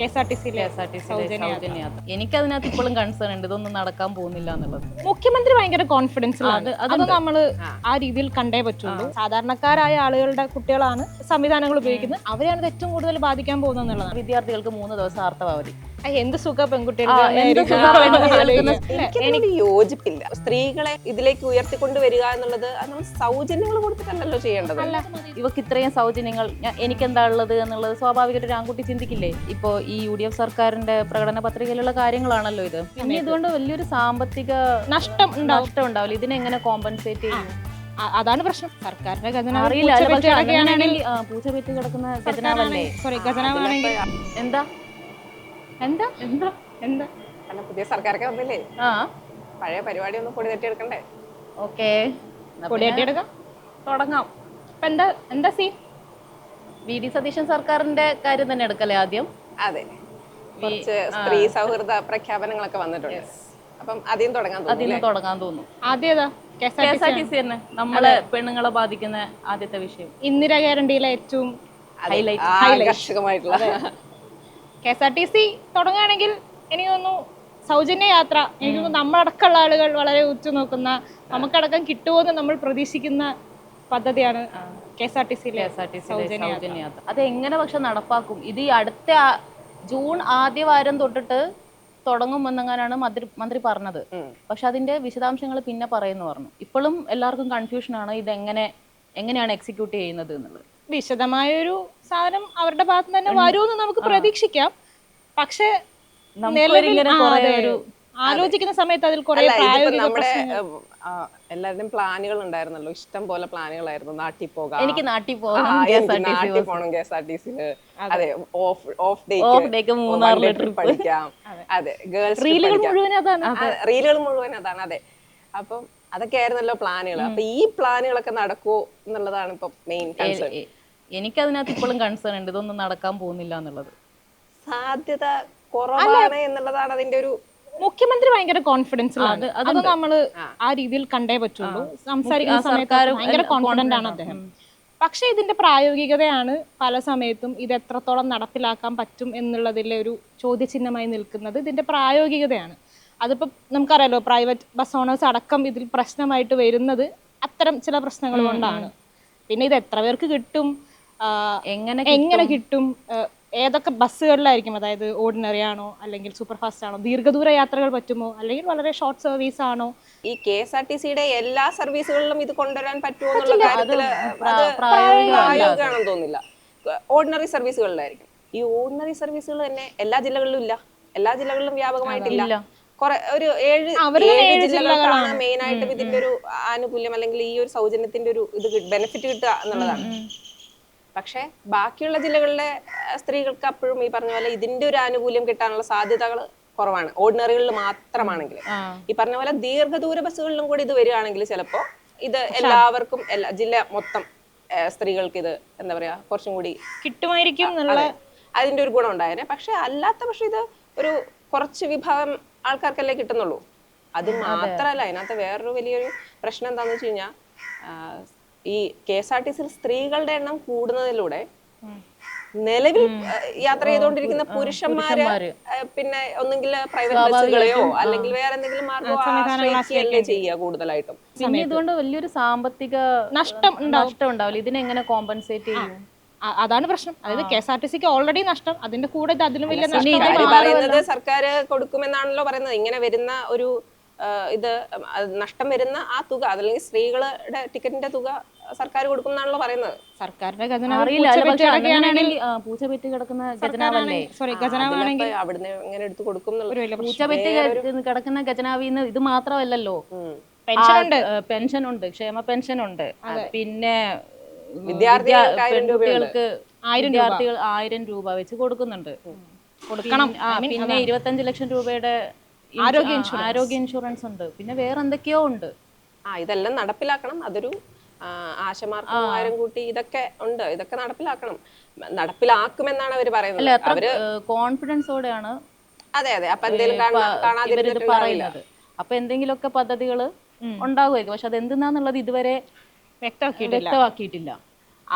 KSRTC-യിലെ സൗജന്യ യാത്ര. എനിക്കതിനകത്ത് ഇപ്പോഴും കൺസേൺ ഉണ്ട്, ഇതൊന്നും നടക്കാൻ പോകുന്നില്ല എന്നുള്ളത്. മുഖ്യമന്ത്രി ഭയങ്കര കോൺഫിഡൻസിലാണ്. അത് നമ്മൾ ആ രീതിയിൽ കണ്ടേ പറ്റുള്ളൂ. സാധാരണക്കാരായ ആളുകളുടെ കുട്ടികളാണ് സംവിധാനങ്ങൾ ഉപയോഗിക്കുന്നത്, അവരെയാണ് ഏറ്റവും കൂടുതൽ ബാധിക്കാൻ പോകുന്നത് എന്നുള്ളതാണ്. വിദ്യാർത്ഥികൾക്ക് 3 ദിവസം ആർത്തവ അവധി. എന്ത് സുഖ എനിക്കതിനോട് യോജിപ്പില്ല. സ്ത്രീകളെ ഇതിലേക്ക് ഉയർത്തിക്കൊണ്ടുവരിക എന്നുള്ളത് നമ്മൾ സൗജന്യങ്ങൾ കൊടുത്തിട്ടല്ലോ ചെയ്യേണ്ടത്. ഇവക്ക് ഇത്രയും സൗജന്യങ്ങൾ എനിക്കെന്താ ഉള്ളത് എന്നുള്ളത് സ്വാഭാവികമായിട്ട് ഒരു ആൺകുട്ടി ചിന്തിക്കില്ലേ? ഇപ്പോ ഈ UDF സർക്കാരിന്റെ പ്രകടന പത്രികയിലുള്ള കാര്യങ്ങളാണല്ലോ ഇത്. പിന്നെ ഇതുകൊണ്ട് വലിയൊരു സാമ്പത്തിക നഷ്ടം ഉണ്ടാവില്ല. ഇതിനെങ്ങനെ കോമ്പൻസേറ്റ് ചെയ്യും? അതാണ് പ്രശ്നം. സർക്കാരിന്റെ അറിയില്ല. പൂച്ച പെറ്റ് കിടക്കുന്ന ഖജനാവല്ലേ? ഖജനാവാണെങ്കിൽ എന്താ എന്താ എന്താ എന്താ അല്ല, പുതിയ സർക്കാരൊക്കെ വന്നില്ലേ, പഴയ പരിപാടി ഒന്ന് പൊടി തട്ടിയെടുക്കണ്ടേ? ഓക്കെ, പൊടി തട്ടിയെടുക്കാം, തുടങ്ങാം. അപ്പൊ എന്താ സീൻ? VD സതീശൻ സർക്കാരിന്റെ കാര്യം തന്നെ എടുക്കല്ലേ ആദ്യം? അതെ, കുറച്ച് സ്ത്രീ സൗഹൃദ പ്രഖ്യാപനങ്ങളൊക്കെ വന്നിട്ടുണ്ട്. അപ്പം ആദ്യം തുടങ്ങാൻ തോന്നുന്നു. ആദ്യേതാ? KSRTC തന്നെ നമ്മളെ പെണ്ണുങ്ങളെ ബാധിക്കുന്ന ആദ്യത്തെ വിഷയം. ഇന്ദിരാ ഗ്യാരണ്ടിയിലെ ഏറ്റവും ആകർഷകമായിട്ടുള്ള KSRTC തുടങ്ങുകയാണെങ്കിൽ എനിക്ക് തോന്നുന്നു സൗജന്യ യാത്ര, എനിക്ക് തോന്നുന്നു നമ്മളടക്കമുള്ള ആളുകൾ വളരെ ഉറ്റുനോക്കുന്ന, നമുക്കടക്കം കിട്ടുമോന്ന് നമ്മൾ പ്രതീക്ഷിക്കുന്ന പദ്ധതിയാണ് KSRTC-യിലെ സൗജന്യ യാത്ര. അത് എങ്ങനെ പക്ഷെ നടപ്പാക്കും? ഇത് ഈ അടുത്ത ജൂൺ ആദ്യ വാരം തൊട്ടിട്ട് തുടങ്ങുമെന്നെങ്ങാനാണ് മന്ത്രി പറഞ്ഞത്. പക്ഷെ അതിന്റെ വിശദാംശങ്ങൾ പിന്നെ പറയുന്നു പറഞ്ഞു. ഇപ്പോഴും എല്ലാവർക്കും കൺഫ്യൂഷനാണ് എങ്ങനെയാണ് എക്സിക്യൂട്ട് ചെയ്യുന്നത് എന്നുള്ളത്. വിശദമായൊരു സാധനം അവരുടെ ഭാഗത്ത് തന്നെ വരുമെന്ന് നമുക്ക് പ്രതീക്ഷിക്കാം. പക്ഷെ ആലോചിക്കുന്ന സമയത്ത് അതിൽ കുറെ നമ്മുടെ എല്ലാവരുടെയും പ്ലാനുകൾ ഉണ്ടായിരുന്നല്ലോ, ഇഷ്ടം പോലെ പ്ലാനുകളായിരുന്നു. നാട്ടിൽ പോകാം, എനിക്ക് നാട്ടിൽ പോകണം, KSRTC-യില്. അതെ, ഓഫ് ഡേക്ക് മൂന്നാറിലെ ട്രിപ്പ് പഠിക്കാം. അതെ, ഗേൾസ് റീലുകൾ മുഴുവൻ അതാണ്. അതെ, അപ്പം അതൊക്കെ ആയിരുന്നല്ലോ പ്ലാനുകൾ. അപ്പൊ ഈ പ്ലാനുകളൊക്കെ നടക്കുമോ എന്നുള്ളതാണ് ഇപ്പൊ മെയിൻ കൺസേൺ. എനിക്കതിനകത്ത് ഇപ്പോഴും കൺസേൺ ഉണ്ട്, ഇതൊന്നും നടക്കാൻ പോകുന്നില്ല എന്നുള്ളത്. സാധ്യത കുറവാണ് എന്നുള്ളതാണ് അതിന്റെ ഒരു. മുഖ്യമന്ത്രി ഭയങ്കര കോൺഫിഡൻസിലാണ്. അത് നമ്മൾ ആ രീതിയിൽ കണ്ടേ പറ്റുള്ളൂ. സംസാരിക്കുന്ന സമയത്ത് ഭയങ്കര കോൺഫിഡന്റ് ആണ് അദ്ദേഹം. പക്ഷെ ഇതിന്റെ പ്രായോഗികതയാണ് പല സമയത്തും ഇത് എത്രത്തോളം നടപ്പിലാക്കാൻ പറ്റും എന്നുള്ളതിലെ ഒരു ചോദ്യചിഹ്നമായി നിൽക്കുന്നത് ഇതിന്റെ പ്രായോഗികതയാണ്. അതിപ്പോ നമുക്കറിയാലോ, പ്രൈവറ്റ് ബസ് ഓണേഴ്സ് അടക്കം ഇതിൽ പ്രശ്നമായിട്ട് വരുന്നത് അത്തരം ചില പ്രശ്നങ്ങൾ കൊണ്ടാണ്. പിന്നെ ഇത് എത്ര പേർക്ക് കിട്ടും, എങ്ങനെ കിട്ടും, ഏതൊക്കെ ബസ്സുകളിലായിരിക്കും, അതായത് ഓർഡിനറി ആണോ അല്ലെങ്കിൽ സൂപ്പർ ഫാസ്റ്റ് ആണോ, ദീർഘദൂര യാത്രകൾ പറ്റുമോ അല്ലെങ്കിൽ വളരെ ഷോർട്ട് സർവീസ് ആണോ? ഈ KSRTC-യുടെ എല്ലാ സർവീസുകളിലും ഇത് കൊണ്ടുവരാൻ പറ്റുമോ എന്നുള്ള കാര്യത്തിൽ പ്രായോഗികമാണെന്ന് തോന്നുന്നില്ല. ഓർഡിനറി സർവീസുകളിലായിരിക്കും. ഈ ഓർഡിനറി സർവീസുകൾ തന്നെ എല്ലാ ജില്ലകളിലും ഇല്ല, എല്ലാ ജില്ലകളിലും വ്യാപകമായിട്ടില്ല. ഒരു 7 ജില്ലകൾക്കാണ് മെയിൻ ആയിട്ടും ഇതിന്റെ ഒരു ആനുകൂല്യം അല്ലെങ്കിൽ ഈ ഒരു സൗജന്യത്തിന്റെ ഒരു ഇത് ബെനിഫിറ്റ് കിട്ടുക എന്നുള്ളതാണ്. പക്ഷെ ബാക്കിയുള്ള ജില്ലകളിലെ സ്ത്രീകൾക്ക് അപ്പോഴും ഈ പറഞ്ഞ പോലെ ഇതിന്റെ ഒരു ആനുകൂല്യം കിട്ടാനുള്ള സാധ്യതകൾ കുറവാണ്, ഓർഡിനറികളിൽ മാത്രമാണെങ്കിൽ. ഈ പറഞ്ഞ പോലെ ദീർഘദൂര ബസ്സുകളിലും കൂടി ഇത് വരികയാണെങ്കിൽ ചിലപ്പോ ഇത് എല്ലാവർക്കും ജില്ല മൊത്തം സ്ത്രീകൾക്ക് ഇത് എന്താ പറയാ കുറച്ചും കൂടി കിട്ടുമായിരിക്കും, അതിന്റെ ഒരു ഗുണം ഉണ്ടായേനെ. പക്ഷെ അല്ലാത്ത പക്ഷെ ഇത് ഒരു കുറച്ച് വിഭാഗം ആൾക്കാർക്കല്ലേ കിട്ടുന്നുള്ളൂ. അത് മാത്രല്ല, അതിനകത്ത് വേറൊരു വലിയൊരു പ്രശ്നം എന്താന്ന് വെച്ച് കഴിഞ്ഞാൽ, ഈ KSRTC-യിൽ സ്ത്രീകളുടെ എണ്ണം കൂടുന്നതിലൂടെ നിലവിൽ യാത്ര ചെയ്തുകൊണ്ടിരിക്കുന്ന പുരുഷന്മാര് പിന്നെ ഒന്നുകില്ല പ്രൈവറ്റ് ബസ്സുകളെയോ അല്ലെങ്കിൽ വേറെ എന്തെങ്കിലും മാർഗം ചെയ്യുക കൂടുതലായിട്ടും. പിന്നെ ഇതുകൊണ്ട് വലിയൊരു സാമ്പത്തിക നഷ്ടം ഉണ്ടാവില്ല. ഇതിനെങ്ങനെ കോമ്പൻസേറ്റ് ചെയ്യും? അതാണ് പ്രശ്നം. അതായത് KSRTC-ക്ക് ഓൾറെഡി നഷ്ടം, അതിന്റെ കൂടെ അതിലും വലിയ പറയുന്നത് സർക്കാർ കൊടുക്കുമെന്നാണല്ലോ പറയുന്നത്. ഇങ്ങനെ വരുന്ന ഒരു ഇത് നഷ്ടം വരുന്ന ആ തുക, അതല്ലെങ്കിൽ സ്ത്രീകളുടെ ടിക്കറ്റിന്റെ തുക സർക്കാർ കൊടുക്കുമെന്നാണല്ലോ പറയുന്നത്. സർക്കാരിന്റെ പൂച്ച പെറ്റ് കിടക്കുന്ന ഖജനാവല്ലേ? അവിടുന്ന് എങ്ങനെ എടുത്ത് കൊടുക്കും? പൂച്ച പെറ്റ് കിടക്കുന്ന ഖജനാവിന്ന് ഇത് മാത്രമല്ലല്ലോ, പെൻഷൻ ഉണ്ട്, ക്ഷേമ പെൻഷൻ ഉണ്ട്, പിന്നെ പെൺകുട്ടികൾക്ക് വിദ്യാർത്ഥികൾ 1000 രൂപ വെച്ച് കൊടുക്കുന്നുണ്ട്. പിന്നെ 25 ലക്ഷം രൂപയുടെ ആരോഗ്യ ഇൻഷുറൻസ് ഉണ്ട്. പിന്നെ വേറെ എന്തൊക്കെയോ ഉണ്ട്. ഇതെല്ലാം നടപ്പിലാക്കണം. അതൊരു ആശമാർക്ക് 1000 കൂട്ടി ഇതൊക്കെ ഉണ്ട്. ഇതൊക്കെ നടപ്പിലാക്കുമെന്നാണ് അവര് പറയുന്നത്. അവര് കോൺഫിഡൻസോടെയാണ് അതെ അപ്പൊ എന്തെങ്കിലും പറയുന്നത്. അപ്പൊ എന്തെങ്കിലുമൊക്കെ പദ്ധതികൾ ഉണ്ടാകുമായിരിക്കും. പക്ഷെ അത് എന്തെന്നാന്നുള്ളത് ഇതുവരെ വ്യക്തമാക്കിയിട്ടില്ല.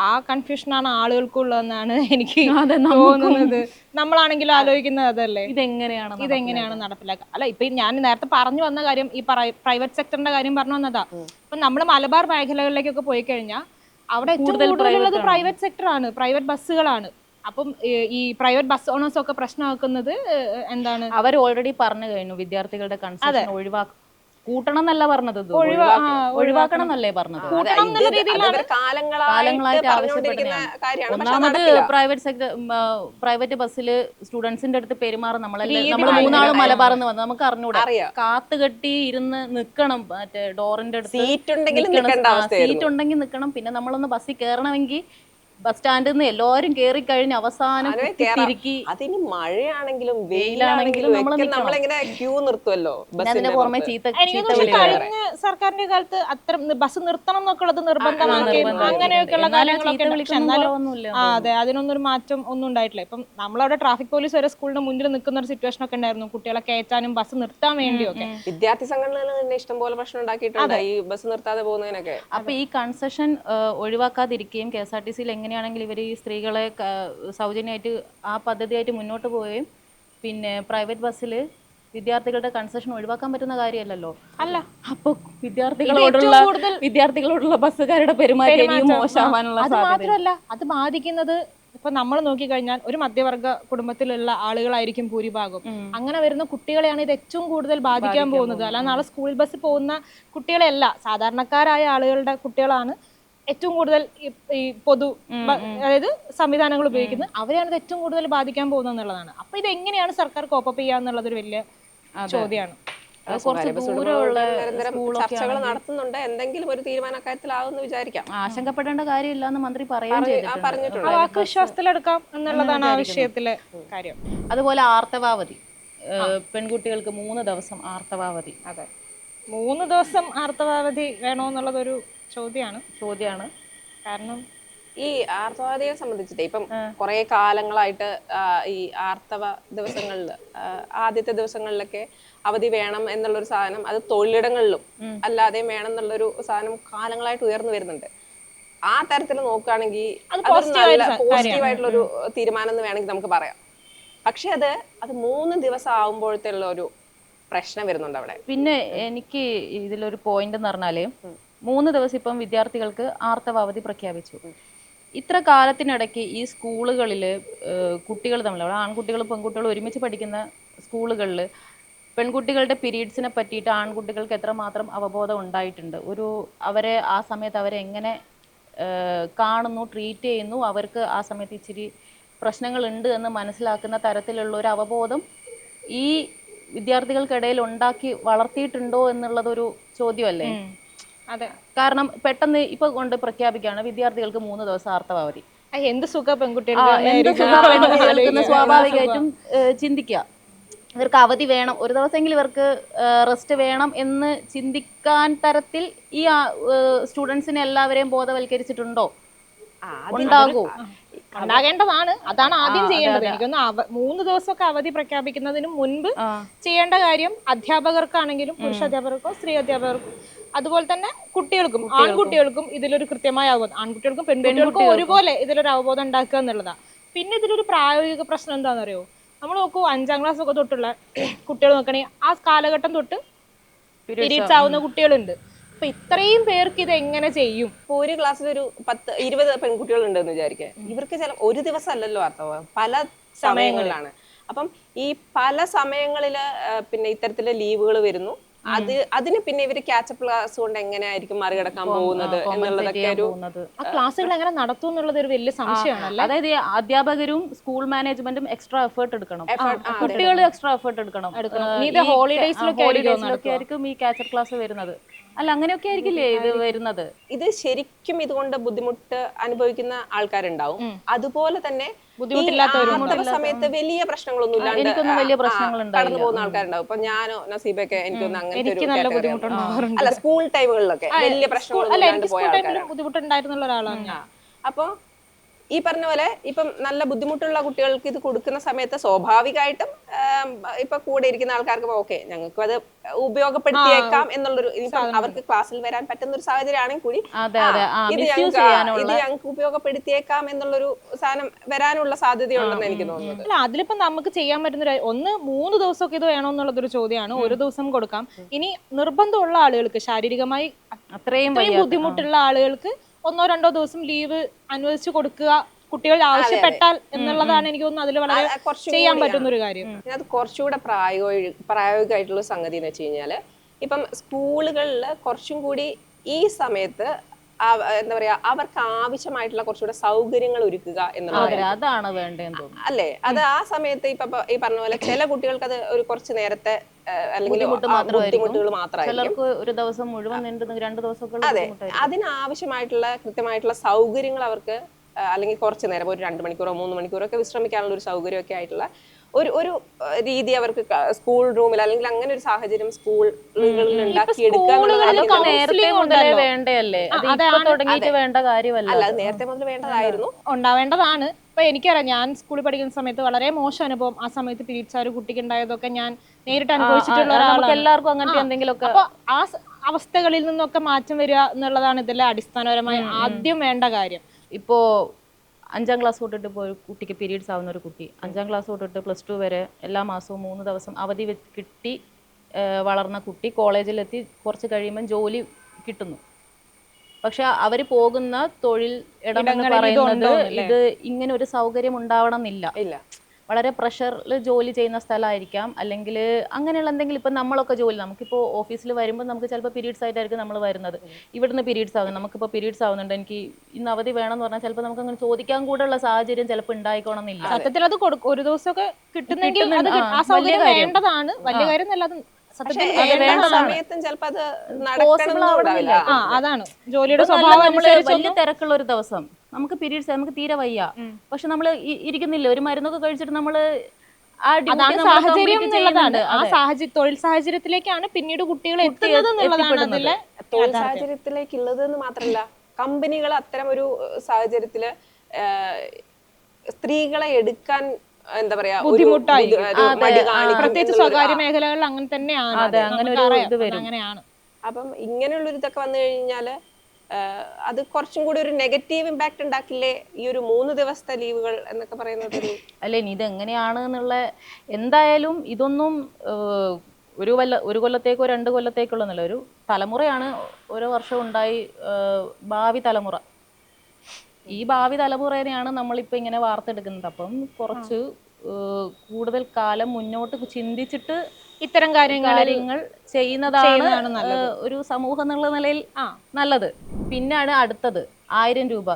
ആ കൺഫ്യൂഷനാണ് ആളുകൾക്കുള്ളതെന്നാണ് എനിക്ക് തോന്നുന്നത്. നമ്മളാണെങ്കിലും ആലോചിക്കുന്നത് അതല്ലേ, ഇതെങ്ങനെയാണ് നടപ്പിലാക്കുക. അല്ല ഇപ്പൊ ഞാൻ നേരത്തെ പറഞ്ഞു വന്ന കാര്യം ഈ പ്രൈവറ്റ് സെക്ടറിന്റെ കാര്യം പറഞ്ഞു വന്നതാ. ഇപ്പൊ നമ്മൾ മലബാർ മേഖലകളിലേക്കൊക്കെ പോയി കഴിഞ്ഞാൽ അവിടെ ഏറ്റവും കൂടുതലുള്ളത് പ്രൈവറ്റ് സെക്ടറാണ്, പ്രൈവറ്റ് ബസ്സുകളാണ്. അപ്പം ഈ പ്രൈവറ്റ് ബസ് ഓണേഴ്സ് ഒക്കെ പ്രശ്നമാക്കുന്നത് എന്താണ്, അവർ ഓൾറെഡി പറഞ്ഞു കഴിഞ്ഞു വിദ്യാർത്ഥികളുടെ കൺസെഷൻ ഒഴിവാക്കും, കൂട്ടണം എന്നല്ല പറഞ്ഞത്, ഒഴിവാക്കണം എന്നല്ലേ പറഞ്ഞത്. കാലങ്ങളായിട്ട് ആവശ്യപ്പെടുന്ന ഒന്നാമത് പ്രൈവറ്റ് ബസ്സിൽ സ്റ്റുഡൻസിന്റെ അടുത്ത് പെരുമാറും നമ്മളെല്ലാം. നമ്മൾ മൂന്നാളും മലബാർന്ന് വന്ന് നമുക്ക് അറിഞ്ഞൂടാ, കാത്തുകെട്ടി ഇരുന്ന് നിക്കണം, മറ്റേ ഡോറിന്റെ അടുത്ത് സീറ്റ് ഉണ്ടെങ്കിൽ നിക്കണം. പിന്നെ നമ്മളൊന്ന് ബസ്സിൽ കയറണമെങ്കിൽ ബസ് സ്റ്റാൻഡിൽ നിന്ന് എല്ലാവരും കേറി കഴിഞ്ഞ് അവസാനം തിരിക്കി, അതിന് മഴയാണെങ്കിലും വെയിലാണെങ്കിലും നമ്മളിങ്ങനെ ക്യൂ നിർത്തുമല്ലോ. അതിന്റെ പുറമെ ചീത്ത കഴിഞ്ഞ സർക്കാരിന്റെ കാലത്ത് അത്ര ബസ് നിർത്തണം എന്നൊക്കെ ഉള്ളത് നിർബന്ധമാക്കി അങ്ങനെയൊക്കെയുള്ള കാര്യങ്ങളൊക്കെ. അതെ, അതിനൊന്നും ഒരു മാറ്റം ഒന്നും ഉണ്ടായിട്ടില്ല. ഇപ്പം നമ്മളവിടെ ട്രാഫിക് പോലീസ് വരെ സ്കൂളിന്റെ മുന്നിൽ നിൽക്കുന്ന ഒരു സിറ്റുവേഷൻ ഒക്കെ ഉണ്ടായിരുന്നു, കുട്ടികളെ കയറ്റാനും ബസ് നിർത്താൻ വേണ്ടിയൊക്കെ. വിദ്യാർത്ഥി സംഘടനകൾ തന്നെ ഇഷ്ടംപോലെ പ്രശ്നം ഉണ്ടാക്കിയിട്ടുണ്ട് ഈ ബസ് നിർത്താതെ പോകുന്നതിനൊക്കെ. അപ്പൊ ഈ കൺസെഷൻ ഒഴിവാക്കാതിരിക്കുകയും KSRTC എങ്ങനെയാണെങ്കിൽ ഇവർ ഈ സ്ത്രീകളെ സൗജന്യമായിട്ട് ആ പദ്ധതിയായിട്ട് മുന്നോട്ട് പോവുകയും പിന്നെ പ്രൈവറ്റ് ബസ്സിൽ വിദ്യാർത്ഥികളുടെ കൺസെഷൻ ഒഴിവാക്കാൻ പറ്റുന്ന കാര്യമല്ലല്ലോ. അല്ല, അപ്പൊ വിദ്യാർത്ഥികളോടുള്ള ബസ്സുകാരുടെ പെരുമാറ്റം മോശമാവാനുള്ള അത് മാത്രമല്ല, അത് ബാധിക്കുന്നത് ഇപ്പൊ നമ്മൾ നോക്കിക്കഴിഞ്ഞാൽ ഒരു മധ്യവർഗ കുടുംബത്തിലുള്ള ആളുകളായിരിക്കും ഭൂരിഭാഗം. അങ്ങനെ വരുന്ന കുട്ടികളെയാണ് ഇത് ഏറ്റവും കൂടുതൽ ബാധിക്കാൻ പോകുന്നത്. അല്ല, നാളെ സ്കൂൾ ബസ്സിൽ പോകുന്ന കുട്ടികളെയല്ല, സാധാരണക്കാരായ ആളുകളുടെ കുട്ടികളാണ് ഏറ്റവും കൂടുതൽ ഈ പൊതു അതായത് സംവിധാനങ്ങൾ ഉപയോഗിക്കുന്നത്. അവരെയാണ് ഇത് ഏറ്റവും കൂടുതൽ ബാധിക്കാൻ പോകുന്നത് എന്നുള്ളതാണ്. അപ്പൊ ഇത് എങ്ങനെയാണ് സർക്കാർ കോപ്പപ്പ് ചെയ്യുക എന്നുള്ളതൊരു വലിയ ചോദ്യമാണ്. ചർച്ചകൾ നടത്തുന്നുണ്ട്, എന്തെങ്കിലും ഒരു തീരുമാനക്കാര്യത്തിലാവുമെന്ന് വിചാരിക്കാം. ആശങ്കപ്പെടേണ്ട കാര്യമില്ല എന്ന് മന്ത്രി പറഞ്ഞിട്ടുണ്ട്. വാക്ക് വിശ്വാസത്തിലെടുക്കാം എന്നുള്ളതാണ് ആ വിഷയത്തിലെ കാര്യം. അതുപോലെ ആർത്തവാവധി, പെൺകുട്ടികൾക്ക് 3 ദിവസം ആർത്തവാവധി. അതെ, 3 ദിവസം ആർത്തവാവധി വേണോന്നുള്ളതൊരു ചോദ്യമാണ്. കാരണം ഈ ആർത്തവാദിയെ സംബന്ധിച്ചിട്ട് ഇപ്പം കുറെ കാലങ്ങളായിട്ട് ഈ ആർത്തവ ദിവസങ്ങളിൽ ആദ്യത്തെ ദിവസങ്ങളിലൊക്കെ അവധി വേണം എന്നുള്ളൊരു സാധനം അത് തൊഴിലിടങ്ങളിലും അല്ലാതെ വേണം എന്നുള്ളൊരു സാധനം കാലങ്ങളായിട്ട് ഉയർന്നു വരുന്നുണ്ട്. ആ തരത്തിൽ നോക്കുകയാണെങ്കിൽ പോസിറ്റീവായിട്ടുള്ളൊരു തീരുമാനം എന്ന് വേണമെങ്കിൽ നമുക്ക് പറയാം. പക്ഷെ അത് 3 ദിവസം ആവുമ്പോഴത്തേയുള്ള ഒരു പ്രശ്നം വരുന്നുണ്ട് അവിടെ. പിന്നെ എനിക്ക് ഇതിലൊരു പോയിന്റ് എന്ന് പറഞ്ഞാല് 3 ദിവസം ഇപ്പം വിദ്യാർത്ഥികൾക്ക് ആർത്തവാവധി പ്രഖ്യാപിച്ചു. ഇത്ര കാലത്തിനിടയ്ക്ക് ഈ സ്കൂളുകളിൽ കുട്ടികൾ തമ്മിൽ, ആൺകുട്ടികളും പെൺകുട്ടികളും ഒരുമിച്ച് പഠിക്കുന്ന സ്കൂളുകളിൽ പെൺകുട്ടികളുടെ പീരീഡ്സിനെ പറ്റിയിട്ട് ആൺകുട്ടികൾക്ക് എത്രമാത്രം അവബോധം ഉണ്ടായിട്ടുണ്ട്, അവരെ ആ സമയത്ത് അവരെ എങ്ങനെ കാണുന്നു, ട്രീറ്റ് ചെയ്യുന്നു, അവർക്ക് ആ സമയത്ത് ഇച്ചിരി പ്രശ്നങ്ങളുണ്ട് എന്ന് മനസ്സിലാക്കുന്ന തരത്തിലുള്ള ഒരു അവബോധം ഈ വിദ്യാർത്ഥികൾക്കിടയിൽ ഉണ്ടാക്കി വളർത്തിയിട്ടുണ്ടോ എന്നുള്ളതൊരു ചോദ്യമല്ലേ. അതെ, കാരണം പെട്ടെന്ന് ഇപ്പൊ കൊണ്ട് പ്രഖ്യാപിക്കുകയാണ് വിദ്യാർത്ഥികൾക്ക് 3 ദിവസം ആർത്തവാവധി. എന്ത് സുഖ പെൺകുട്ടികൾ സ്വാഭാവികമായിട്ടും ചിന്തിക്കുക, ഇവർക്ക് അവധി വേണം, ഒരു ദിവസമെങ്കിലും ഇവർക്ക് റെസ്റ്റ് വേണം എന്ന് ചിന്തിക്കാൻ തരത്തിൽ ഈ സ്റ്റുഡൻസിനെ എല്ലാവരെയും ബോധവൽക്കരിച്ചിട്ടുണ്ടോ? ഉണ്ടാകേണ്ടതാണ്. അതാണ് ആദ്യം ചെയ്യേണ്ടത്. എനിക്കൊന്ന് 3 ദിവസമൊക്കെ അവധി പ്രഖ്യാപിക്കുന്നതിന് മുൻപ് ചെയ്യേണ്ട കാര്യം അധ്യാപകർക്കാണെങ്കിലും പുരുഷ അധ്യാപകർക്കോ സ്ത്രീ അധ്യാപകർക്കും അതുപോലെ തന്നെ കുട്ടികൾക്കും ആൺകുട്ടികൾക്കും ഇതിലൊരു കൃത്യമായ അവബോധം, ആൺകുട്ടികൾക്കും പെൺകുട്ടികൾക്കും ഒരുപോലെ ഇതിലൊരു അവബോധം ഉണ്ടാക്കുക എന്നുള്ളതാണ്. പിന്നെ ഇതിലൊരു പ്രായോഗിക പ്രശ്നം എന്താണെന്ന് അറിയോ? നമ്മൾ നോക്കൂ, 5ാം ക്ലാസ് ഒക്കെ തൊട്ടുള്ള കുട്ടികൾ നോക്കണെങ്കിൽ ആ കാലഘട്ടം തൊട്ട് പീരീഡ്സ് ആവുന്ന കുട്ടികളുണ്ട്. അപ്പൊ ഇത്രയും പേർക്ക് ഇത് എങ്ങനെ ചെയ്യും? ഇപ്പൊ ഒരു ക്ലാസ്സിൽ ഒരു 10-20 പെൺകുട്ടികൾ ഉണ്ടെന്ന് വിചാരിക്കുക. ഇവർക്ക് ചില ഒരു ദിവസം അല്ലല്ലോ ആർത്തവം, പല സമയങ്ങളിലാണ്. അപ്പം ഈ പല സമയങ്ങളില് പിന്നെ ഇത്തരത്തില് ലീവുകൾ വരുന്നു. അതിന് പിന്നെ ഇവര് ക്യാച്ചപ്പ് ക്ലാസ് കൊണ്ട് എങ്ങനെയായിരിക്കും മറികടക്കാൻ പോകുന്നത് എന്നുള്ളതൊക്കെ ആ ക്ലാസ്സുകൾ എങ്ങനെ നടത്തും എന്നുള്ളത് ഒരു വലിയ സംശയമാണ്. അതായത് അധ്യാപകരും സ്കൂൾ മാനേജ്മെന്റും എക്സ്ട്രാ എഫേർട്ട് എടുക്കണം, കുട്ടികൾ എക്സ്ട്രാ എഫേർട്ട് എടുക്കണം. ഹോളിഡേസിലൊക്കെ ആയിരിക്കും ഈ ക്യാച്ചപ്പ് ക്ലാസ് വരുന്നത്. അല്ല, അങ്ങനെയൊക്കെ ആയിരിക്കില്ലേ ഇത് വരുന്നത്? ഇത് ശരിക്കും ഇതുകൊണ്ട് ബുദ്ധിമുട്ട് അനുഭവിക്കുന്ന ആൾക്കാരുണ്ടാവും. അതുപോലെ തന്നെ ആർത്തവ സമയത്ത് വലിയ പ്രശ്നങ്ങളൊന്നും ഇല്ലാണ്ട് കടന്നു പോകുന്ന ആൾക്കാരുണ്ടാവും. ഇപ്പൊ ഞാനോ നസീബൊക്കെ എനിക്കൊന്നും അങ്ങനത്തെ ഒരു അല്ല, സ്കൂൾ ടൈമുകളിലൊക്കെ വലിയ പ്രശ്നങ്ങളൊന്നും പോയ ആൾക്കാരാണ്. അപ്പൊ ഈ പറഞ്ഞ പോലെ ഇപ്പം നല്ല ബുദ്ധിമുട്ടുള്ള കുട്ടികൾക്ക് ഇത് കൊടുക്കുന്ന സമയത്ത് സ്വാഭാവികമായിട്ടും ഇപ്പൊ കൂടെ ഇരിക്കുന്ന ആൾക്കാർക്ക് ഓക്കെ ഞങ്ങൾക്ക് അത് ഉപയോഗപ്പെടുത്തിയേക്കാം എന്നുള്ളൊരു ഇനിയിപ്പം അവർക്ക് ക്ലാസ്സിൽ വരാൻ പറ്റുന്ന ഒരു സാഹചര്യം ആണെങ്കിൽ കൂടി ഇത് ഞങ്ങൾക്ക് ഉപയോഗപ്പെടുത്തിയേക്കാം എന്നുള്ളൊരു സാധനം വരാനുള്ള സാധ്യതയുണ്ടെന്ന് എനിക്ക് തോന്നുന്നത്. അല്ല അതിലിപ്പോ നമുക്ക് ചെയ്യാൻ പറ്റുന്ന ഒന്ന് 3 ദിവസമൊക്കെ ഇത് വേണമെന്നുള്ളതൊരു ചോദ്യമാണ്. ഒരു ദിവസം കൊടുക്കാം. ഇനി നിർബന്ധമുള്ള ആളുകൾക്ക് ശാരീരികമായി അത്രയും ബുദ്ധിമുട്ടുള്ള ആളുകൾക്ക് 1-2 ദിവസം ലീവ് അനുവദിച്ചു കൊടുക്കുക കുട്ടികൾ ആവശ്യപ്പെട്ടാൽ എന്നുള്ളതാണ് എനിക്ക് തോന്നുന്നു അതിൽ വളരെ ചെയ്യാൻ പറ്റുന്ന ഒരു കാര്യം. അത് കുറച്ചുകൂടെ പ്രായോഗികമായിട്ടുള്ള സംഗതി എന്ന് വെച്ച് കഴിഞ്ഞാല് ഇപ്പം സ്കൂളുകളിൽ കുറച്ചും കൂടി ഈ സമയത്ത് എന്താ പറയാ അവർക്ക് ആവശ്യമായിട്ടുള്ള കുറച്ചുകൂടെ സൗകര്യങ്ങൾ ഒരുക്കുക അതാണ് വേണ്ടതെന്ന് തോന്നുന്നു അല്ലേ. അത് ആ സമയത്ത് ഇപ്പൊ ഈ പറഞ്ഞ പോലെ ചില കുട്ടികൾക്ക് അത് ഒരു കുറച്ച് നേരത്തെ അല്ലെങ്കിൽ ബുദ്ധിമുട്ടുകൾ മാത്രമായിരിക്കും. ഒരു ദിവസം മുഴുവൻ 2 ദിവസം. അതെ, അതിനാവശ്യമായിട്ടുള്ള കൃത്യമായിട്ടുള്ള സൗകര്യങ്ങൾ അവർക്ക് അല്ലെങ്കിൽ കുറച്ച് നേരം ഒരു 2 മണിക്കൂറോ 3 മണിക്കൂറോ ഒക്കെ വിശ്രമിക്കാനുള്ള ഒരു സൗകര്യമൊക്കെ ആയിട്ടുള്ള ഒരു രീതി അവർക്ക് സ്കൂൾ റൂമിൽ അല്ലെങ്കിൽ അങ്ങനെ ഒരു സാഹചര്യം സ്കൂളുകളിൽ ഉണ്ടാക്കിയെടുക്കുക. അല്ല, അത് നേരത്തെ മുതൽ വേണ്ടതായിരുന്നു, ഉണ്ടാവേണ്ടതാണ്. ഇപ്പൊ എനിക്കറിയാം, ഞാൻ സ്കൂളിൽ പഠിക്കുന്ന സമയത്ത് വളരെ മോശം അനുഭവം ആ സമയത്ത് പീരീഡ്സ് ആ ഒരു കുട്ടിക്ക് ഉണ്ടായതൊക്കെ ഞാൻ നേരിട്ട് അനുഭവിച്ചിട്ടുള്ള ഒരാളാണ്. എല്ലാവർക്കും അങ്ങനത്തെ എന്തെങ്കിലുമൊക്കെ. അപ്പൊ ആ അവസ്ഥകളിൽ നിന്നൊക്കെ മാറ്റം വരിക എന്നുള്ളതാണ് ഇതിലെ അടിസ്ഥാനപരമായി ആദ്യം വേണ്ട കാര്യം. ഇപ്പോ 5ാം ക്ലാസ് തൊട്ടിട്ട് ഇപ്പോൾ ഒരു കുട്ടിക്ക് പീരീഡ്സ് ആവുന്ന ഒരു കുട്ടി 5ാം ക്ലാസ് തൊട്ടിട്ട് +2 വരെ എല്ലാ മാസവും 3 ദിവസം അവധി കിട്ടി വളർന്ന കുട്ടി കോളേജിലെത്തി കുറച്ച് കഴിയുമ്പോൾ ജോലി കിട്ടുന്നു. പക്ഷെ അവർ പോകുന്ന തൊഴിൽ ഇടമെന്ന് പറയുന്നത് ഇത് ഇങ്ങനെ ഒരു സൗകര്യം ഉണ്ടാവണം എന്നില്ല. വളരെ പ്രഷറിൽ ജോലി ചെയ്യുന്ന സ്ഥലമായിരിക്കാം, അല്ലെങ്കിൽ അങ്ങനെയുള്ള എന്തെങ്കിലും. ഇപ്പം നമ്മളൊക്കെ നമുക്കിപ്പോൾ ഓഫീസിൽ വരുമ്പോൾ നമുക്ക് ചിലപ്പോൾ പീരീഡ്സ് ആയിട്ടായിരിക്കും നമ്മൾ വരുന്നത്. ഇവിടുന്ന് പീരീഡ്സ് ആവുന്നത്, നമുക്കിപ്പോൾ പീരീഡ്സ് ആവുന്നുണ്ട്, എനിക്ക് ഇന്ന് അവധി വേണമെന്ന് പറഞ്ഞാൽ ചിലപ്പോൾ നമുക്ക് അങ്ങനെ ചോദിക്കാൻ കൂടെയുള്ള സാഹചര്യം ചിലപ്പോൾ ഉണ്ടായിക്കോണം എന്നില്ല. സത്യത്തിൽ അത് ഒരു ദിവസമൊക്കെ കിട്ടുന്നെങ്കിൽ ആ സൗകര്യം വേണ്ടതാണ്, വലിയ കാര്യം എന്നല്ല. അതാണ് ജോലിയുടെ സ്വഭാവം. വലിയ തിരക്കുള്ള ഒരു ദിവസം നമുക്ക് പീരീഡ്സ് നമുക്ക് തീരെ വയ്യ, പക്ഷെ നമ്മൾ ഇരിക്കുന്നില്ല, ഒരു മരുന്നൊക്കെ കഴിച്ചിട്ട് നമ്മള് സാഹചര്യം എന്നുള്ളതാണ്. ആ തൊഴിൽ സാഹചര്യത്തിലേക്കാണ് പിന്നീട് കുട്ടികൾ എത്തുന്നത് എന്നുള്ളതാണ്. തൊഴിൽ സാഹചര്യത്തിലേക്കുള്ളത് എന്ന് മാത്രമല്ല, കമ്പനികൾ അത്തരം ഒരു സാഹചര്യത്തില് സ്ത്രീകളെ എടുക്കാൻ എന്താ പറയാ ബുദ്ധിമുട്ടായി. പ്രത്യേകിച്ച് സ്വകാര്യ മേഖലകളിൽ അങ്ങനെ തന്നെയാണ്. അങ്ങനെയാണ്. അപ്പം ഇങ്ങനെയുള്ളൊരു ഇതൊക്കെ വന്നു കഴിഞ്ഞാല് അത് കുറച്ചും കൂടി ഒരു നെഗറ്റീവ് ഇമ്പാക്ട് ഉണ്ടാക്കില്ലേ ഈ ഒരു 3 ദിവസത്തെ ലീവുകൾ എന്നൊക്കെ പറയുന്നത്? അല്ലേ, ഇത് എങ്ങനെയാണ് എന്നുള്ള. എന്തായാലും ഇതൊന്നും ഒരു കൊല്ലത്തേക്കോ 2 കൊല്ലത്തേക്കുള്ളതല്ല, ഒരു തലമുറയാണ് ഓരോ വർഷം ഉണ്ടായി. ഭാവി തലമുറ, ഈ ഭാവി തലമുറേനെയാണ് നമ്മളിപ്പോൾ ഇങ്ങനെ വാർത്തെടുക്കുന്നത്. അപ്പം കുറച്ച് കൂടുതൽ കാലം മുന്നോട്ട് ചിന്തിച്ചിട്ട് ഇത്തരം കാര്യങ്ങൾ ചെയ്യുന്നതാണ് ഒരു സമൂഹം എന്നുള്ള നിലയിൽ നല്ലത്. പിന്നാണ് അടുത്തത് 1000 രൂപ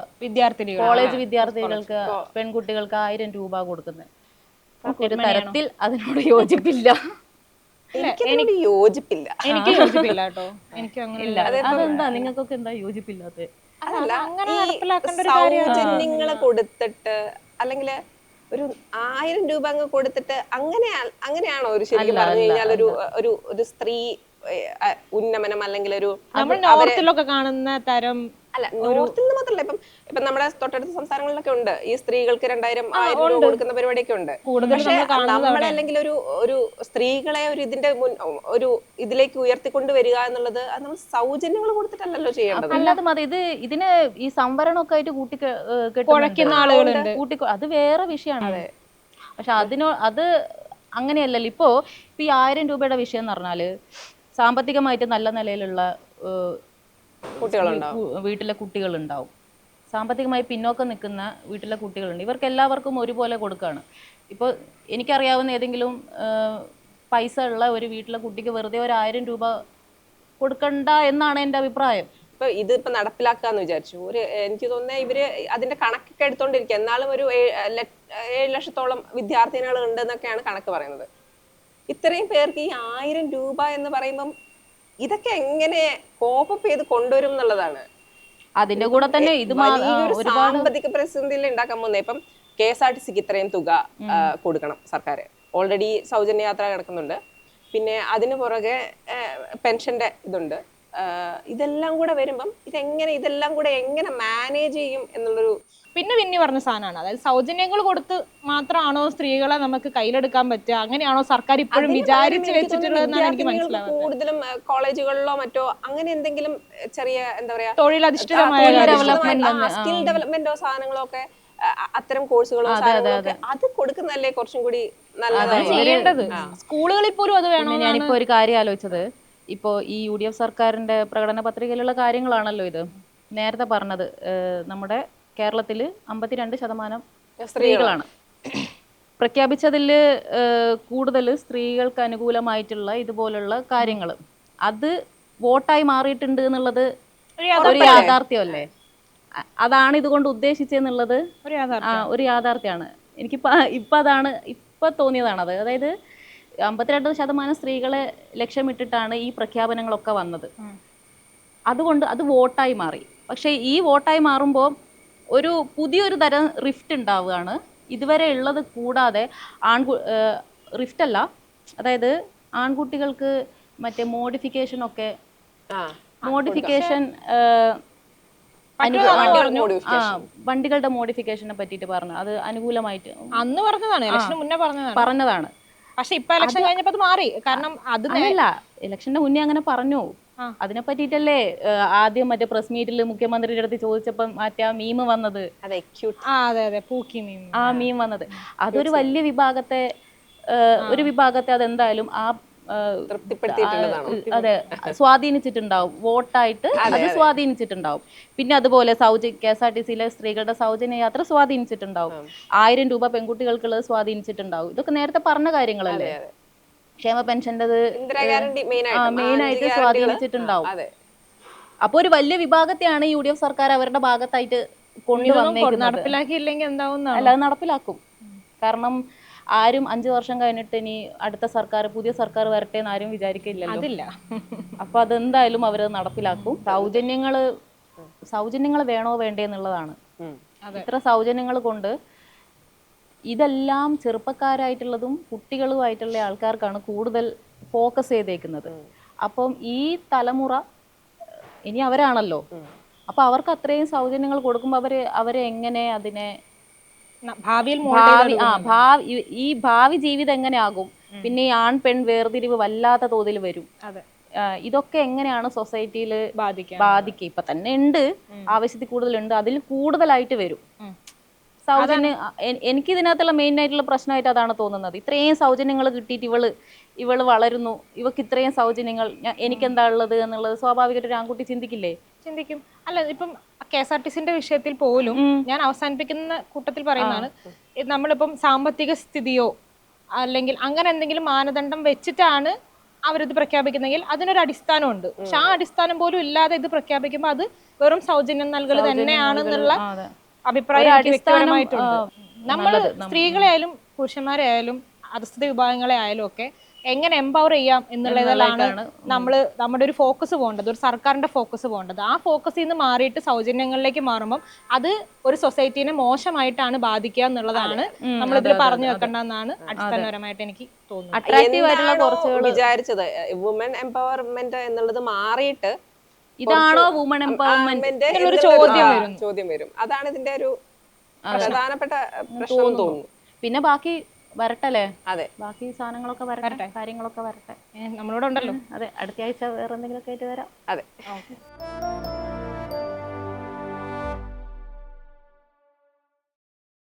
കോളേജ് വിദ്യാർത്ഥികൾക്ക്, പെൺകുട്ടികൾക്ക് 1000 രൂപ കൊടുക്കുന്നത്. ഒരു തരത്തിൽ അതിനോട് യോജിപ്പില്ല. എനിക്ക് യോജിപ്പില്ല കേട്ടോ. എനിക്ക് അങ്ങനെ അതെന്താ, നിങ്ങൾക്കൊക്കെ എന്താ യോജിപ്പില്ലാത്ത? സൗജന്യങ്ങള് കൊടുത്തിട്ട് അല്ലെങ്കിൽ ഒരു 1000 രൂപ അങ്ങ് കൊടുത്തിട്ട് അങ്ങനെയാണോ ഒരു ശരിക്കും പറഞ്ഞു കഴിഞ്ഞാൽ ഒരു സ്ത്രീ ഉന്നമനം അല്ലെങ്കിൽ ഒരു നോർത്തിലൊക്കെ കാണുന്ന തരം? അല്ല, നോർത്തിൽ നിന്ന് മാത്രമല്ല, ഇപ്പം നമ്മുടെ തൊട്ടടുത്ത സംസ്ഥാനങ്ങളിലൊക്കെ ഉണ്ട് ഈ സ്ത്രീകൾക്ക് 2000 രൂപ കൊടുക്കുന്ന പരിപാടിയൊക്കെ ഉണ്ട്. പക്ഷെ നമ്മളല്ലെങ്കിൽ ഒരു സ്ത്രീകളെ ഒരു ഇതിലേക്ക് ഉയർത്തിക്കൊണ്ട് വരിക എന്നുള്ളത് അത് നമ്മൾ സൗജന്യങ്ങൾ കൊടുത്തിട്ടല്ലോ ചെയ്യേണ്ടത്. അല്ലാതെ മതി. ഇതിന് ഈ സംവരണമൊക്കെ ആയിട്ട് കുഴക്കുന്ന ആളുകളുണ്ട്, അത് വേറെ വിഷയമാണ്. പക്ഷെ അത് അങ്ങനെയല്ലല്ലോ. ഇപ്പോ ഈ 1000 രൂപയുടെ വിഷയം എന്ന് പറഞ്ഞാല് സാമ്പത്തികമായിട്ട് നല്ല നിലയിലുള്ള വീട്ടിലെ കുട്ടികളുണ്ടാവും, സാമ്പത്തികമായി പിന്നോക്കം നിൽക്കുന്ന വീട്ടിലെ കുട്ടികളുണ്ട്. ഇവർക്ക് എല്ലാവർക്കും ഒരുപോലെ കൊടുക്കുകയാണ്. ഇപ്പോൾ എനിക്കറിയാവുന്ന ഏതെങ്കിലും പൈസ ഉള്ള ഒരു വീട്ടിലെ കുട്ടിക്ക് വെറുതെ ഒരു 1000 രൂപ കൊടുക്കണ്ട എന്നാണ് എൻ്റെ അഭിപ്രായം. ഇതിപ്പോ നടപ്പിലാക്കാന്ന് വിചാരിച്ചു. എനിക്ക് തോന്നുന്നത് ഇവര് അതിന്റെ കണക്കൊക്കെ എടുത്തോണ്ടിരിക്കുക. എന്നാലും ഒരു 7 ലക്ഷത്തോളം വിദ്യാർത്ഥിനികൾ ഉണ്ടെന്നൊക്കെയാണ് കണക്ക് പറയുന്നത്. ഇത്രയും പേർക്ക് ഈ 1000 രൂപ എന്ന് പറയുമ്പം ഇതൊക്കെ എങ്ങനെ കോപ്പപ്പ് ചെയ്ത് കൊണ്ടുവരും എന്നുള്ളതാണ്. അതിന്റെ കൂടെ തന്നെ ഇത് സാമ്പത്തിക പ്രതിസന്ധിയിൽ ഉണ്ടാക്കാൻ പോകുന്നത്. ഇപ്പം KSRTCക്ക് ഇത്രയും തുക കൊടുക്കണം സർക്കാർ. ഓൾറെഡി സൗജന്യ യാത്ര കിടക്കുന്നുണ്ട്. പിന്നെ അതിന് പുറകെ പെൻഷന്റെ ഇതുണ്ട്. ഇതെല്ലാം കൂടെ വരുമ്പം ഇതെല്ലാം കൂടെ എങ്ങനെ മാനേജ് ചെയ്യും എന്നുള്ളൊരു പിന്നെ പറഞ്ഞ സാധനമാണ്. അതായത് സൗജന്യങ്ങൾ കൊടുത്ത് മാത്രമാണോ സ്ത്രീകളെ നമുക്ക് കയ്യിലെടുക്കാൻ പറ്റുക, അങ്ങനെയാണോ സർക്കാർ ഇപ്പോഴും വിചാരിച്ച് വെച്ചിട്ടുള്ളതെന്നാണ് എനിക്ക് മനസ്സിലാവുന്നത്. കൂടുതലും കോളേജുകളിലോ മറ്റോ അങ്ങനെ എന്തെങ്കിലും ചെറിയ എന്താ പറയാ തൊഴിലധിഷ്ഠിതമായ സ്കിൽ ഡെവലപ്മെന്റോ സാധനങ്ങളോ ഒക്കെ അത്തരം കോഴ്സുകളോ സാധനങ്ങളോ അത് കൊടുക്കുന്നതല്ലേ കുറച്ചും കൂടി നല്ലതാണ് ചെയ്യേണ്ടത്. സ്കൂളുകളിൽ പോലും അത് വേണം. ഞാനിപ്പോ ഒരു കാര്യം ആലോചിച്ചത്, ഇപ്പോ ഈ UDF സർക്കാരിന്റെ പ്രകടന പത്രികയിലുള്ള കാര്യങ്ങളാണല്ലോ ഇത്. നേരത്തെ പറഞ്ഞത് നമ്മുടെ കേരളത്തിൽ 52% സ്ത്രീകളാണ്. പ്രഖ്യാപിച്ചതിൽ കൂടുതൽ സ്ത്രീകൾക്ക് അനുകൂലമായിട്ടുള്ള ഇതുപോലുള്ള കാര്യങ്ങൾ അത് വോട്ടായി മാറിയിട്ടുണ്ട് എന്നുള്ളത് ഒരു യാഥാർത്ഥ്യമല്ലേ? അതാണ് ഇതുകൊണ്ട് ഉദ്ദേശിച്ചെന്നുള്ളത് ഒരു യാഥാർത്ഥ്യമാണ്. ഇപ്പൊ അതാണ് തോന്നിയതാണത്. അതായത് 52% സ്ത്രീകളെ ലക്ഷ്യമിട്ടിട്ടാണ് ഈ പ്രഖ്യാപനങ്ങളൊക്കെ വന്നത്. അതുകൊണ്ട് അത് വോട്ടായി മാറി. പക്ഷേ ഈ വോട്ടായി മാറുമ്പോൾ ഒരു പുതിയൊരു തരം റിഫ്റ്റ് ഉണ്ടാവുകയാണ്. ഇതുവരെ ഉള്ളത് കൂടാതെ റിഫ്റ്റ് അല്ല, അതായത് ആൺകുട്ടികൾക്ക് മറ്റേ മോഡിഫിക്കേഷൻ വണ്ടികളുടെ മോഡിഫിക്കേഷനെ പറ്റിയിട്ട് പറഞ്ഞു. അത് അനുകൂലമായിട്ട് അന്ന് പറഞ്ഞതാണ്, ഇലക്ഷന് മുന്നേ പറഞ്ഞതാണ്. പക്ഷെ ഇപ്പൊ ഇലക്ഷൻ കഴിഞ്ഞപ്പോ അത് മാറി. കാരണം അത് അങ്ങനല്ല, ഇലക്ഷന്റെ മുന്നേ അങ്ങനെ പറഞ്ഞു. അതിനെ പറ്റിയിട്ടല്ലേ ആദ്യം മറ്റേ പ്രസ് മീറ്റിൽ മുഖ്യമന്ത്രിയുടെ അടുത്ത് ചോദിച്ചപ്പോ മറ്റേ ആ മീം വന്നത്. ആ മീം വന്നത് അതൊരു വലിയ വിഭാഗത്തെ അതെന്തായാലും അതെ സ്വാധീനിച്ചിട്ടുണ്ടാവും. വോട്ടായിട്ട് അത് സ്വാധീനിച്ചിട്ടുണ്ടാവും. പിന്നെ അതുപോലെ KSRTCയിലെ സ്ത്രീകളുടെ സൗജന്യ യാത്ര സ്വാധീനിച്ചിട്ടുണ്ടാവും. 1000 രൂപ പെൺകുട്ടികൾക്കുള്ളത് സ്വാധീനിച്ചിട്ടുണ്ടാവും. ഇതൊക്കെ നേരത്തെ പറഞ്ഞ കാര്യങ്ങളല്ലേ. ക്ഷേമ പെൻഷൻ്റെത് മെയിനായിട്ട് സ്വാധീനിച്ചിട്ടുണ്ടാവും. അപ്പൊ ഒരു വലിയ വിഭാഗത്തെയാണ് UDF സർക്കാർ അവരുടെ ഭാഗത്തായിട്ട് കൊണ്ടുവന്നേക്കുന്നത്. നടപ്പിലാക്കിയില്ലെങ്കിൽ എന്താവും? അല്ലാതെ നടപ്പിലാക്കും. കാരണം ആരും 5 വർഷം കഴിഞ്ഞിട്ട് ഇനി അടുത്ത പുതിയ സർക്കാർ വരട്ടെ എന്ന് ആരും വിചാരിക്കില്ലല്ലോ. അപ്പൊ അതെന്തായാലും അവരത് നടപ്പിലാക്കും. സൗജന്യങ്ങൾ വേണോ വേണ്ടേ എന്നുള്ളതാണ്. ഇത്ര സൗജന്യങ്ങൾ കൊണ്ട് ഇതെല്ലാം ചെറുപ്പക്കാരായിട്ടുള്ളതും കുട്ടികളുമായിട്ടുള്ള ആൾക്കാർക്കാണ് കൂടുതൽ ഫോക്കസ് ചെയ്തേക്കുന്നത്. അപ്പം ഈ തലമുറ ഇനി അവരാണല്ലോ. അപ്പൊ അവർക്ക് അത്രയും സൗജന്യങ്ങൾ കൊടുക്കുമ്പോൾ അവരെ എങ്ങനെ അതിനെ ഈ ഭാവി ജീവിതം എങ്ങനെയാകും? പിന്നെ ഈ ആൺ പെൺ വേർതിരിവ് വല്ലാത്ത തോതിൽ വരും. ഇതൊക്കെ എങ്ങനെയാണ് സൊസൈറ്റിയിൽ ബാധിക്കുക? ഇപ്പൊ തന്നെ ഉണ്ട്, ആവശ്യത്തിൽ കൂടുതലുണ്ട്, അതിൽ കൂടുതലായിട്ട് വരും. സൗജന്യം എനിക്ക് ഇതിനകത്തുള്ള മെയിൻ ആയിട്ടുള്ള പ്രശ്നമായിട്ട് അതാണ് തോന്നുന്നത്. ഇത്രയും സൗജന്യങ്ങൾ കിട്ടിയിട്ട് ഇവള് വളരുന്നു, ഇവക്ക് ഇത്രയും സൗജന്യങ്ങൾ, എനിക്കെന്താ ഉള്ളത് എന്നുള്ളത് സ്വാഭാവികമായിട്ട് ഒരു ആൺകുട്ടി ചിന്തിക്കും. അല്ല, ഇപ്പം KSRTCന്റെ വിഷയത്തിൽ പോലും ഞാൻ അവസാനിപ്പിക്കുന്ന കൂട്ടത്തിൽ പറയുന്നതാണ്, നമ്മളിപ്പം സാമ്പത്തിക സ്ഥിതിയോ അല്ലെങ്കിൽ അങ്ങനെ എന്തെങ്കിലും മാനദണ്ഡം വെച്ചിട്ടാണ് അവരിത് പ്രഖ്യാപിക്കുന്നെങ്കിൽ അതിനൊരു അടിസ്ഥാനമുണ്ട്. പക്ഷെ ആ അടിസ്ഥാനം പോലും ഇല്ലാതെ ഇത് പ്രഖ്യാപിക്കുമ്പോൾ അത് വെറും സൗജന്യം നൽകൽ തന്നെയാണെന്നുള്ള അഭിപ്രായം വ്യക്തിപരമായിട്ടുണ്ട്. നമ്മൾ സ്ത്രീകളെ ആയാലും പുരുഷന്മാരെ ആയാലും അധസ്ഥിത വിഭാഗങ്ങളെ ആയാലും ഒക്കെ എങ്ങനെ എംപവർ ചെയ്യാം എന്നുള്ളതിലാണ് നമ്മുടെ ഒരു ഫോക്കസ് പോകേണ്ടത്, ഒരു സർക്കാരിന്റെ ഫോക്കസ് പോകേണ്ടത്. ആ ഫോക്കസിൽ നിന്ന് മാറിയിട്ട് സൗജന്യങ്ങളിലേക്ക് മാറുമ്പോൾ അത് ഒരു സൊസൈറ്റീനെ മോശമായിട്ടാണ് ബാധിക്കുക എന്നുള്ളതാണ് നമ്മളിതിൽ പറഞ്ഞു വെക്കേണ്ടതെന്നാണ് അടിസ്ഥാനപരമായിട്ട് എനിക്ക് തോന്നുന്നത്. വിചാരിച്ചത് വുമൻ എംപവർമെന്റ് എന്നുള്ളത് മാറിയിട്ട് ഇതാണോ വുമൺ എംപവർമെന്റ് എന്നൊരു ചോദ്യം വരും. അതാണ് ഇതിന്റെ ഒരു പ്രധാനപ്പെട്ട പ്രശ്നം തോന്നുന്നു. പിന്നെ ബാക്കി വരട്ടല്ലേ? അതെ, ബാക്കി സാധനങ്ങളൊക്കെ വരട്ടെ, കാര്യങ്ങളൊക്കെ വരട്ടെ. നമ്മളോട് ഉണ്ടല്ലോ. അതെ, അടുത്ത ആഴ്ച വേറെ എന്തെങ്കിലുമൊക്കെ ആയിട്ട് വരാം. അതെ.